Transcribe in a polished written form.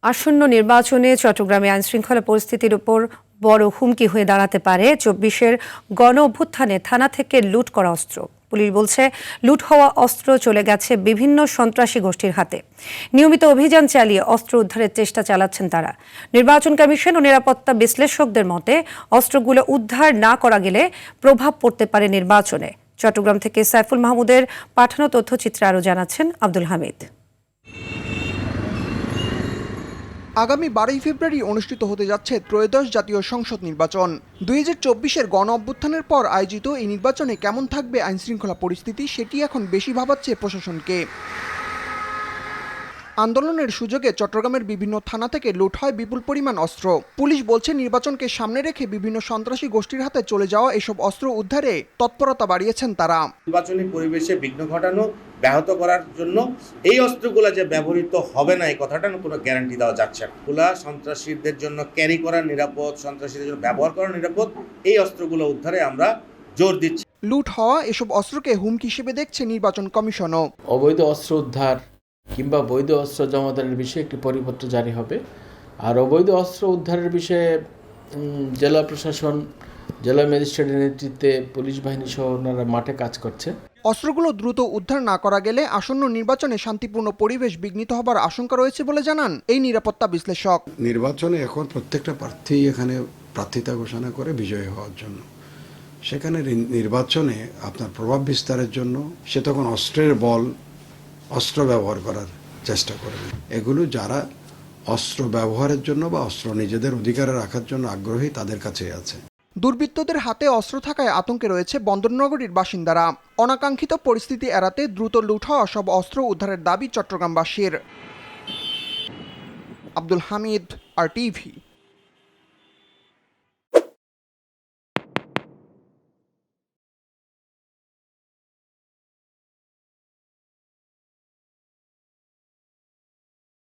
আসন্ন নির্বাচনে চট্টগ্রামে আইনশৃঙ্খলা পরিস্থিতির উপর বড় হুমকি হয়ে দাঁড়াতে পারে ২৪-এর গণ অভ্যুত্থানে থানা থেকে লুট করা অস্ত্র। পুলিশ বলছে, লুট হওয়া অস্ত্র চলে গেছে বিভিন্ন সন্ত্রাসী গোষ্ঠীর হাতে। নিয়মিত অভিযান চালিয়ে অস্ত্র উদ্ধারের চেষ্টা চালাচ্ছেন তারা। নির্বাচন কমিশন ও নিরাপত্তা বিশ্লেষকদের মতে, অস্ত্রগুলো উদ্ধার না করা গেলে প্রভাব পড়তে পারে নির্বাচনে। চট্টগ্রাম থেকে সাইফুল মাহমুদের পাঠানো তথ্যচিত্রে আরও জানাচ্ছেন আব্দুল হামিদ। আগামী 12 ফেব্রুয়ারি অনুষ্ঠিত হতে যাচ্ছে ত্রয়োদশ জাতীয় সংসদ নির্বাচন। 2024-এর গণ অভ্যুত্থানের পর আয়োজিত এই নির্বাচনে কেমন থাকবে আইনশৃঙ্খলা পরিস্থিতি, সেটি এখন বেশি ভাবাচ্ছে প্রশাসনকে। আন্দোলনের সুযোগে চট্টগ্রামের বিভিন্ন থানা থেকে লুট হয় বিপুল পরিমাণ অস্ত্র। পুলিশ বলছে, নির্বাচনকে সামনে রেখে বিভিন্ন সন্ত্রাসী গোষ্ঠীর হাতে চলে যাওয়া এসব অস্ত্র উদ্ধারে তৎপরতা বাড়িয়েছেন তারা। নির্বাচনী পরিবেশে বিঘ্ন ঘটানো, ব্যাহত করার জন্য এই অস্ত্রগুলো যে ব্যবহৃত হবে না, এই কথাটা কোনো গ্যারান্টি দেওয়া যাচ্ছে না। এগুলা সন্ত্রাসীদের জন্য ক্যারি করা নিরাপদ, সন্ত্রাসীদের জন্য ব্যবহার করা নিরাপদ। এই অস্ত্রগুলো উদ্ধারে আমরা জোর দিচ্ছি। লুট হওয়া এসব অস্ত্রকে হুমকি হিসেবে দেখছে নির্বাচন কমিশনও। অবৈধ অস্ত্র উদ্ধার কিংবা বৈধ অস্ত্র জমাদানের বিষয়ে একটি পরিপত্র জারি হবে। আর অবৈধ অস্ত্র উদ্ধারের বিষয়ে জেলা প্রশাসন, জেলা ম্যাজিস্ট্রেটের নেতৃত্বে পুলিশ বাহিনী সহ ওনারা মাঠে কাজ করছে। অস্ত্রগুলো দ্রুত উদ্ধার না করা গেলে আসন্ন নির্বাচনে শান্তিপূর্ণ পরিবেশ বিঘ্নিত হবার আশঙ্কা রয়েছে বলে জানান এই নিরাপত্তা বিশ্লেষক। নির্বাচনে এখন প্রত্যেকটা প্রার্থী এখানে প্রার্থিতা ঘোষণা করে বিজয়ী হওয়ার জন্য। সেখানে নির্বাচনে আপনার প্রভাব বিস্তারের জন্য সে তখন অস্ত্র ব্যবহার করার চেষ্টা করবে। এগুলো যারা অস্ত্র ব্যবহারের জন্য বা অস্ত্র নিজেদের অধিকারে রাখার জন্য আগ্রহী, তাদের কাছেই আছে। দুর্বৃত্তদের হাতে অস্ত্র থাকায় আতঙ্কে রয়েছে বন্দরনগরীর বাসিন্দারা। অনাকাঙ্ক্ষিত পরিস্থিতি এড়াতে দ্রুত লুট হওয়া সব অস্ত্র উদ্ধারের দাবি চট্টগ্রামবাসীর। আব্দুল হামিদ, RTV।